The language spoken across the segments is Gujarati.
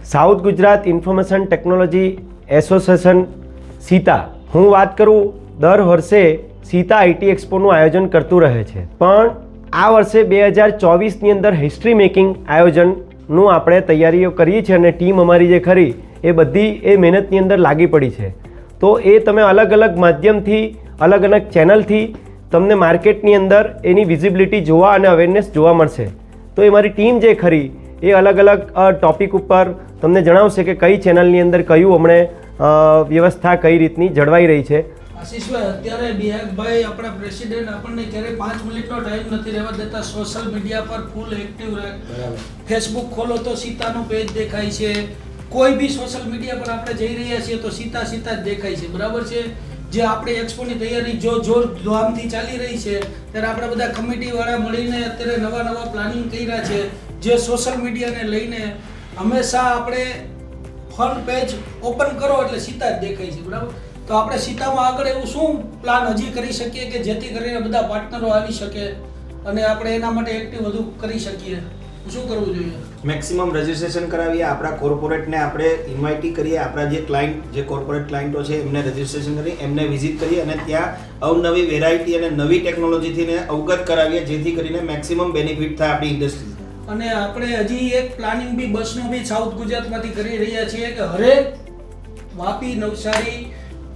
South Gujarat information technology association Sita, હું વાત કરું, દર વર્ષે સીતા આઈટી એક્સપોનું આયોજન કરતું રહે છે, પણ આ વર્ષે 2024ની અંદર હિસ્ટ્રી મેકિંગ આયોજનનું આપણે તૈયારીઓ કરીએ છીએ અને ટીમ અમારી જે ખરી એ બધી એ મહેનતની અંદર લાગી પડી છે. તો એ તમે અલગ અલગ માધ્યમથી, અલગ અલગ ચેનલથી તમને માર્કેટની અંદર એની વિઝિબિલિટી જોવા અને અવેરનેસ જોવા મળશે. તો એ મારી ટીમ જે ખરી એ અલગ અલગ ટૉપિક ઉપર તમને જણાવશે કે કઈ ચેનલની અંદર કયું હમણે વ્યવસ્થા કઈ રીતની જળવાઈ રહી છે. આશીષભાઈ, અત્યારે બિહાગભાઈ આપણા પ્રેસિડેન્ટ આપણને ક્યારેય 5 મિનિટનો ટાઈમ નથી રહેવા દેતા. સોશિયલ મીડિયા પર ફૂલ એક્ટિવ રહે. ફેસબુક ખોલો તો સીતાનું પેજ દેખાય છે. કોઈ બી સોશિયલ મીડિયા પર આપણે જઈ રહ્યા છીએ તો સીતા જ દેખાય છે. બરાબર છે. જે આપણે એક્સપોની તૈયારી જોરધામથી ચાલી રહી છે, ત્યારે આપણે બધા કમિટીવાળા મળીને અત્યારે નવા પ્લાનિંગ કર્યા છે. જે સોશિયલ મીડિયાને લઈને હંમેશા આપણે ફ્રન્ટ પેજ ઓપન કરો એટલે સીતા જ દેખાય છે. બરાબર. તો આપણે સીતામાં આગળ એવું શું પ્લાન હજી કરી શકીએ કે જેથી કરીને બધા પાર્ટનરો આવી શકે અને આપણે એના માટે એક્ટિવ વધુ કરી શકીએ? શું કરવું જોઈએ? મેક્સિમમ રજિસ્ટ્રેશન કરાવીએ, આપણા કોર્પોરેટને આપણે ઇન્વાઇટી કરીએ, આપણા જે ક્લાયન્ટ, જે કોર્પોરેટ ક્લાયન્ટો છે એમને રજિસ્ટ્રેશન કરી એમને વિઝિટ કરીએ અને ત્યાં અવનવી વેરાયટી અને નવી ટેકનોલોજીથી અવગત કરાવીએ, જેથી કરીને મેક્સિમમ બેનિફિટ થાય આપણી ઇન્ડસ્ટ્રી. અને આપણે હજી એક પ્લાનિંગ બી બસનો બી સાઉથ ગુજરાતમાંથી કરી રહ્યા છીએ કે હરેક વાપી, નવસારી,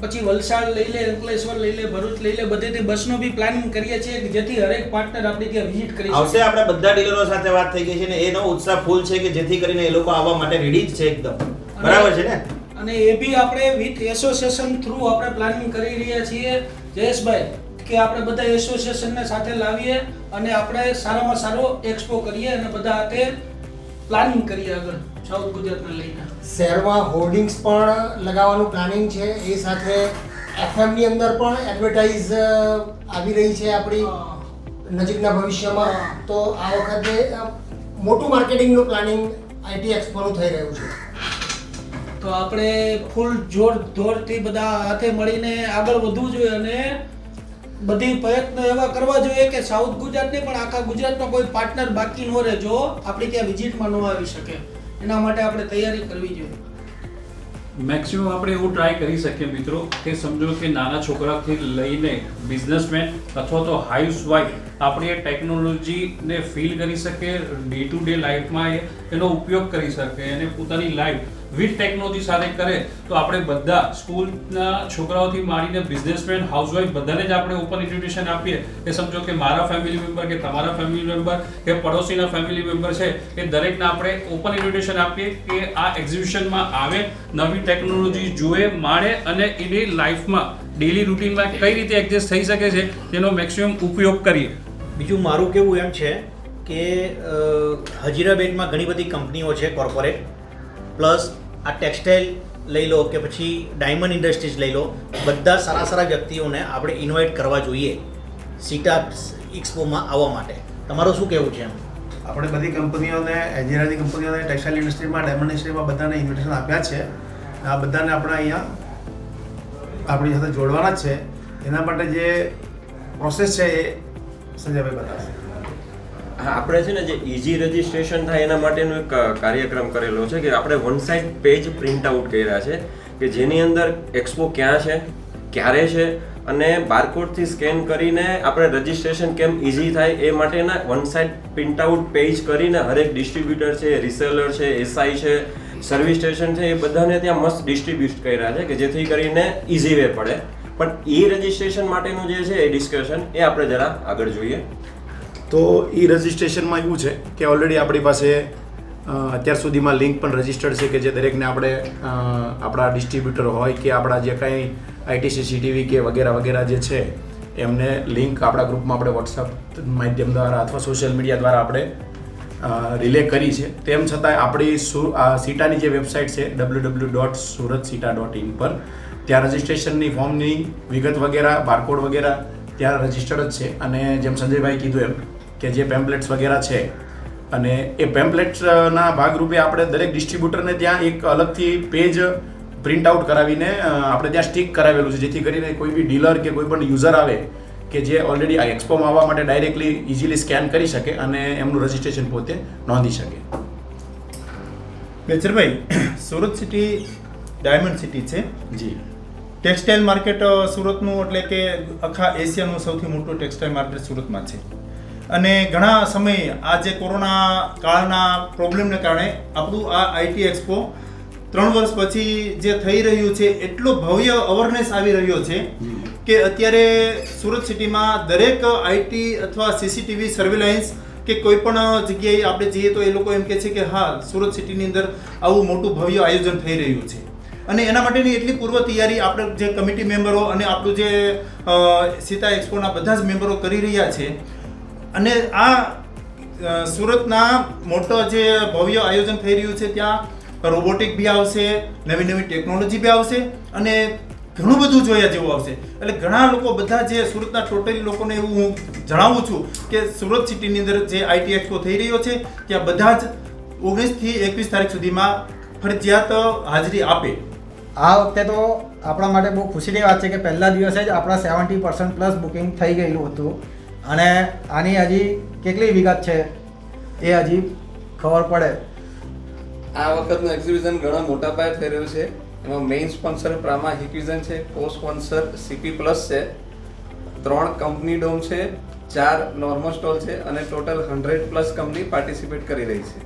પછી વલસાડ લઈ લે, અંકલેશ્વર લઈ લે, ભરૂચ લઈ લે, બધેથી બસનો બી પ્લાનિંગ કરીએ છીએ કે જેથી હરેક પાર્ટનર આપણે ત્યાં વિઝિટ કરી આવશે. આપણે બધા ડીલરો સાથે વાત થઈ ગઈ છે ને એનો ઉત્સાહ ફૂલ છે કે જેથી કરીને એ લોકો આવવા માટે રેડી જ છે એકદમ. બરાબર છે ને? અને એ બી આપણે વિથ એસોસિએશન થ્રુ આપણે પ્લાનિંગ કરી રહ્યા છીએ જયેશભાઈ કે આપણે બધા એસોસિએશનને સાથે લાવીએ અને આપણે સારામાં સારો એક્સપો કરીએ અને બધા હાથે પ્લાનિંગ કરીએ આગળ સાઉથ ગુજરાતને લઈને. શહેરમાં હોર્ડિંગ્સ પણ લગાવવાનું પ્લાનિંગ છે. એ સાથે એફએમની અંદર પણ એડવર્ટાઇઝ આવી રહી છે આપણી નજીકના ભવિષ્યમાં. તો આ વખતે મોટું માર્કેટિંગનું પ્લાનિંગ આઈટી એક્સપોનું થઈ રહ્યું છે. તો આપણે ફૂલ જોરથી બધા હાથે મળીને આગળ વધવું જોઈએ અને બધી પ્રયત્નો એવા કરવા જોઈએ કે સાઉથ ગુજરાતની પણ આખા ગુજરાતમાં કોઈ પાર્ટનર બાકી ન રહે જો આપણે ત્યાં વિઝિટમાં ન આવી શકે. એના માટે આપણે તૈયારી કરવી જોઈએ. મેક્સિમમ આપણે એવું ટ્રાય કરી શકીએ મિત્રો કે સમજો કે નાના છોકરાથી લઈને બિઝનેસમેન અથવા તો હાઉસવાઈફ આપણે એ ટેકનોલોજીને ફીલ કરી શકે, ડે ટુ ડે લાઈફમાં એનો ઉપયોગ કરી શકે અને પોતાની લાઈફ વિથ ટેકનોલોજી સાથે કરે તો આપણે બધા સ્કૂલના છોકરાઓથી માંડીને બિઝનેસમેન, હાઉસવાઈફ બધાને જ આપણે ઓપન ઇન્વિટેશન આપીએ કે સમજો કે મારા ફેમિલી મેમ્બર કે તમારા ફેમિલી મેમ્બર કે પડોશીના ફેમિલી મેમ્બર છે એ દરેકને આપણે ઓપન ઇન્વિટેશન આપીએ કે આ એક્ઝિબિશનમાં આવે, નવી ટેકનોલોજી જુએ, માણે અને એની લાઈફમાં ડેલી રૂટીનમાં કઈ રીતે એડજસ્ટ થઈ શકે છે તેનો મેક્સિમમ ઉપયોગ કરીએ. બીજું મારું કેવું એમ છે કે હજીરાબેટમાં ઘણી બધી કંપનીઓ છે કોર્પોરેટ, પ્લસ આ ટેક્સટાઇલ લઈ લો કે પછી ડાયમંડ ઇન્ડસ્ટ્રીઝ લઈ લો, બધા સારા વ્યક્તિઓને આપણે ઇન્વાઇટ કરવા જોઈએ સીટા એક્સપોમાં આવવા માટે. તમારું શું કહેવું છે એમ? આપણે બધી કંપનીઓને, હજીરાની કંપનીઓને, ટેક્સટાઇલ ઇન્ડસ્ટ્રીમાં, ડાયમંડ ઇન્ડસ્ટ્રીમાં બધાને ઇન્વિટેશન આપ્યા છે. આ બધાને આપણે અહીંયા આપણી સાથે જોડવાના જ છે. એના માટે જે પ્રોસેસ છે એ સંજયભાઈ બતાવશે. હા, આપણે છે ને જે ઇઝી રજિસ્ટ્રેશન થાય એના માટેનો એક કાર્યક્રમ કરેલો છે કે આપણે one side page print out કર્યા છે કે જેની અંદર એક્સપો ક્યાં છે, ક્યારે છે અને બારકોડથી સ્કેન કરીને આપણે રજિસ્ટ્રેશન કેમ ઇઝી થાય એ માટેના one side print out page કરીને હરેક ડિસ્ટ્રીબ્યુટર છે, રિસેલર છે, એસઆઈ છે, સર્વિસ સ્ટેશન છે, એ બધાને ત્યાં મસ્ત ડિસ્ટ્રીબ્યુટ કર્યા છે કે જેથી કરીને ઇઝી વે પડે. પણ ઈ રજિસ્ટ્રેશન માટેનું જે છે એ ડિસ્કશન એ આપણે જરા આગળ જોઈએ. તો ઈ રજિસ્ટ્રેશનમાં એવું છે કે ઓલરેડી આપણી પાસે અત્યાર સુધીમાં લિંક પણ રજિસ્ટર્ડ છે કે જે દરેકને આપણે આપણા ડિસ્ટ્રીબ્યુટર હોય કે આપણા જે કંઈ આઈટીસી, સીટીવી કે વગેરે જે છે એમને લિંક આપણા ગ્રુપમાં આપણે વોટ્સઅપ માધ્યમ દ્વારા અથવા સોશિયલ મીડિયા દ્વારા આપણે રિલે કરી છે. તેમ છતાં આપણી સીટાની જે વેબસાઇટ છે www.suratsita.in પર ત્યાં રજિસ્ટ્રેશનની ફોર્મની વિગત વગેરે, બારકોડ વગેરે ત્યાં રજિસ્ટર્ડ જ છે. અને જેમ સંજયભાઈ કીધું એમ કે જે પેમ્પલેટ્સ વગેરે છે અને એ પેમ્પલેટ્સના ભાગરૂપે આપણે દરેક ડિસ્ટ્રીબ્યુટરને ત્યાં એક અલગથી પેજ પ્રિન્ટ આઉટ કરાવીને આપણે ત્યાં સ્ટીક કરાવેલું છે, જેથી કરીને કોઈ બી ડીલર કે કોઈ પણ યુઝર આવે કે જે ઓલરેડી આ એક્સપોમાં આવવા માટે ડાયરેક્ટલી ઇઝીલી સ્કેન કરી શકે અને એમનું રજિસ્ટ્રેશન પોતે નોંધી શકે. Becharbhai, Surat city diamond city છે જી. ટેક્સટાઇલ માર્કેટ સુરતનું એટલે કે આખા એશિયાનું સૌથી મોટું ટેક્સટાઇલ માર્કેટ સુરતમાં છે. અને ઘણા સમય આ જે કોરોના કાળના પ્રોબ્લેમને કારણે આપણું આ આઈટી એક્સપો 3 વર્ષ પછી જે થઈ રહ્યું છે એટલો ભવ્ય અવેરનેસ આવી રહ્યો છે કે અત્યારે સુરત સિટીમાં દરેક આઈટી અથવા સીસીટીવી સર્વેલાઇન્સ કે કોઈ પણ જગ્યાએ આપણે જઈએ તો એ લોકો એમ કહે છે કે હા, સુરત સિટીની અંદર આવું મોટું ભવ્ય આયોજન થઈ રહ્યું છે. અને એના માટેની એટલી પૂર્વ તૈયારી આપણે જે કમિટી મેમ્બરો અને આપણું જે સીતા એક્સપોના બધા જ મેમ્બરો કરી રહ્યા છે. અને આ સુરતના મોટો જે ભવ્ય આયોજન થઈ રહ્યું છે ત્યાં રોબોટિક બી આવશે, નવી નવી ટેકનોલોજી બી આવશે અને ઘણું બધું જોયા જેવું આવશે. એટલે ઘણા લોકો બધા જે સુરતના ટોટલી લોકોને એવું હું જણાવું છું કે સુરત સિટીની અંદર જે આઈટી એક્સપો થઈ રહ્યો છે ત્યાં બધા જ 19 થી 21 તારીખ સુધીમાં ફરજિયાત હાજરી આપે. આ વખતે તો આપણા માટે બહુ ખુશીની વાત છે કે પહેલા દિવસે જ આપણા 70% પ્લસ બુકિંગ થઈ ગયેલું હતું. અને આની હજી કેટલી વિગત છે એ હજી ખબર પડે. આ વખતનું એક્ઝિબિશન ઘણા મોટા પાયે થઈ રહ્યું છે. એમાં મેઇન સ્પોન્સર પ્રામા હિક્વિઝન છે, કો સ્પોન્સર સીપી પ્લસ છે, 3 કંપની ડોમ છે, 4 નોર્મલ સ્ટોલ છે અને ટોટલ 100+ કંપની પાર્ટિસિપેટ કરી રહી છે.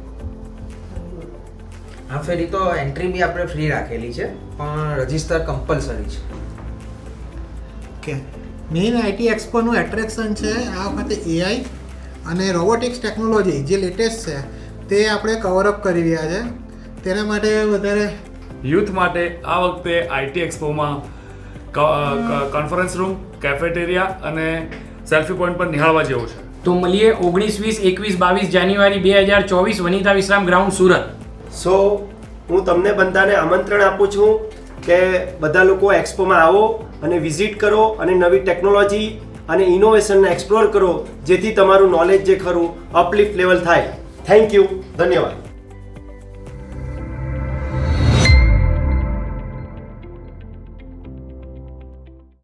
આ ફેરી તો એન્ટ્રી બી આપણે ફ્રી રાખેલી છે પણ રજિસ્ટર કમ્પલસરી છે. ઓકે, મેઇન આઈટી એક્સપોનું એટ્રેક્શન છે આ વખતે એઆઈ અને રોબોટિક્સ ટેકનોલોજી જે લેટેસ્ટ છે તે આપણે કવરઅપ કરી રહ્યા છે. તેના માટે વધારે યુથ માટે આ વખતે આઈટી એક્સપોમાં કોન્ફરન્સ રૂમ, કેફેટેરિયા અને સેલ્ફી પોઈન્ટ પર નિહાળવા જેવું છે. તો મળીએ 19, 20, 21, 22 જાન્યુઆરી 2024 વનિતા વિશ્રામ ગ્રાઉન્ડ સુરત. સો હું તમને બધાને આમંત્રણ આપું છું કે બધા લોકો એક્સપોમાં આવો અને વિઝિટ કરો અને નવી ટેકનોલોજી અને ઇનોવેશનને એક્સપ્લોર કરો જેથી તમારું નોલેજ જે ખરું અપલિફ્ટ લેવલ થાય. થેન્ક યુ, ધન્યવાદ.